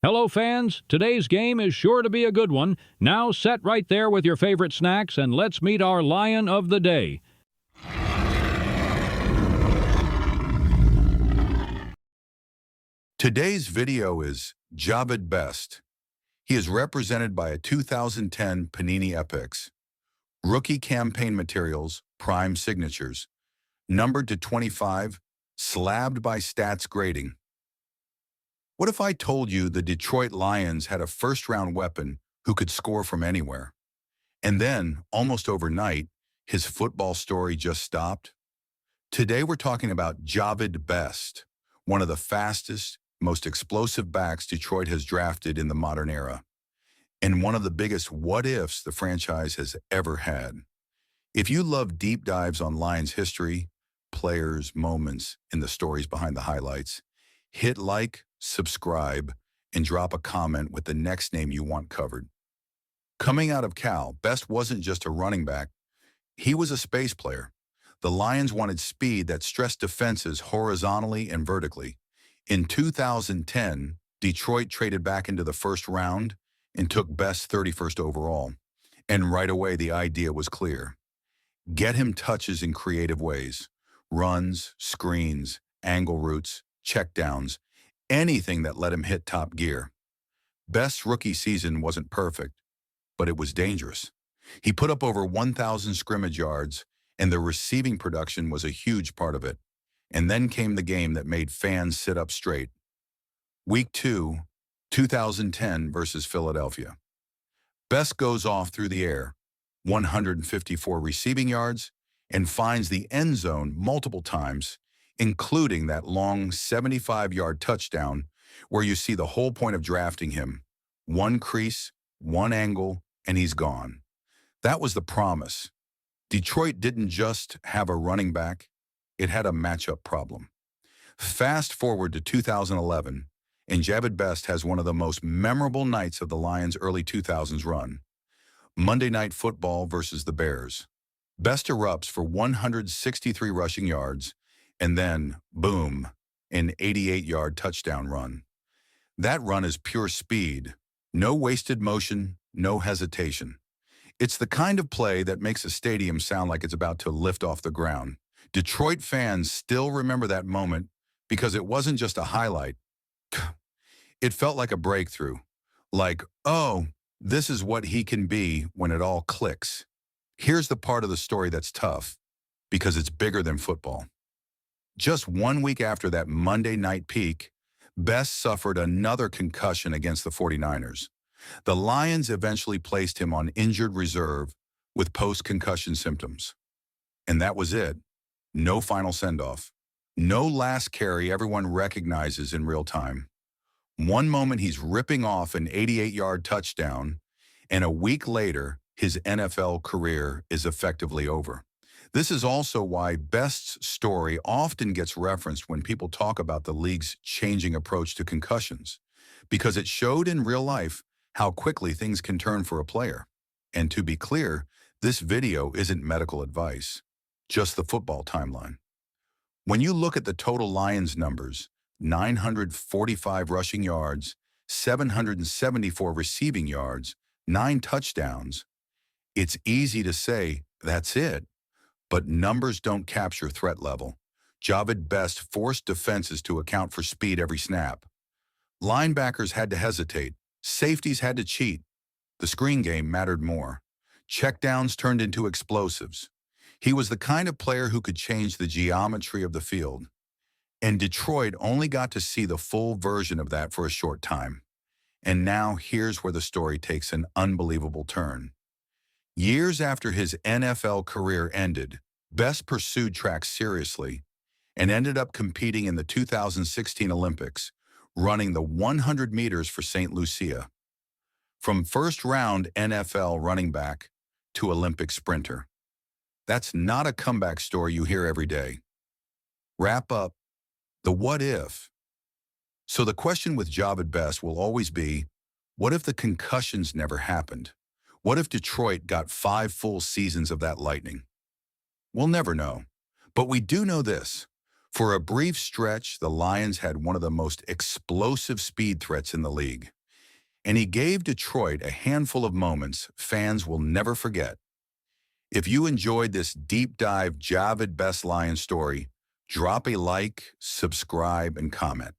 Hello, fans. Today's game is sure to be a good one. Now set right there with your favorite snacks and let's meet our Lion of the Day. Today's video is Jahvid Best. He is represented by a 2010 Panini Epix. Rookie campaign materials, prime signatures. Numbered to 25, slabbed by stats grading. What if I told you the Detroit Lions had a first-round weapon who could score from anywhere? And then, almost overnight, his football story just stopped? Today we're talking about Jahvid Best, one of the fastest, most explosive backs Detroit has drafted in the modern era, and one of the biggest what-ifs the franchise has ever had. If you love deep dives on Lions history, players, moments, and the stories behind the highlights, hit like, subscribe, and drop a comment with the next name you want covered. Coming out of Cal, Best wasn't just a running back. He was a space player. The Lions wanted speed that stressed defenses horizontally and vertically. In 2010, Detroit traded back into the first round and took Best 31st overall. And right away, the idea was clear. Get him touches in creative ways. Runs, screens, angle routes, checkdowns, anything that let him hit top gear. Best's rookie season wasn't perfect, but it was dangerous. He put up over 1,000 scrimmage yards, and the receiving production was a huge part of it. And then came the game that made fans sit up straight. Week 2, 2010 versus Philadelphia. Best goes off through the air, 154 receiving yards, and finds the end zone multiple times, including that long 75-yard touchdown where you see the whole point of drafting him. One crease, one angle, and he's gone. That was the promise. Detroit didn't just have a running back, it had a matchup problem. Fast forward to 2011, and Jahvid Best has one of the most memorable nights of the Lions' early 2000s run. Monday Night Football versus the Bears. Best erupts for 163 rushing yards, and then, boom, an 88-yard touchdown run. That run is pure speed. No wasted motion, no hesitation. It's the kind of play that makes a stadium sound like it's about to lift off the ground. Detroit fans still remember that moment because it wasn't just a highlight. It felt like a breakthrough. Like, oh, this is what he can be when it all clicks. Here's the part of the story that's tough, because it's bigger than football. Just 1 week after that Monday night peak, Best suffered another concussion against the 49ers. The Lions eventually placed him on injured reserve with post-concussion symptoms. And that was it. No final send-off. No last carry everyone recognizes in real time. One moment he's ripping off an 88-yard touchdown, and a week later, his NFL career is effectively over. This is also why Best's story often gets referenced when people talk about the league's changing approach to concussions, because it showed in real life how quickly things can turn for a player. And to be clear, this video isn't medical advice, just the football timeline. When you look at the total Lions numbers, 945 rushing yards, 774 receiving yards, 9 touchdowns, it's easy to say, that's it. But numbers don't capture threat level. Jahvid Best forced defenses to account for speed every snap. Linebackers had to hesitate. Safeties had to cheat. The screen game mattered more. Checkdowns turned into explosives. He was the kind of player who could change the geometry of the field. And Detroit only got to see the full version of that for a short time. And now here's where the story takes an unbelievable turn. Years after his NFL career ended, Best pursued track seriously and ended up competing in the 2016 Olympics, running the 100 meters for St. Lucia. From first-round NFL running back to Olympic sprinter. That's not a comeback story you hear every day. Wrap up the what if. So the question with Jahvid Best will always be, what if the concussions never happened? What if Detroit got 5 full seasons of that lightning? We'll never know. But we do know this. For a brief stretch, the Lions had one of the most explosive speed threats in the league, and he gave Detroit a handful of moments fans will never forget. If you enjoyed this deep dive Jahvid Best Lion story, drop a like, subscribe, and comment.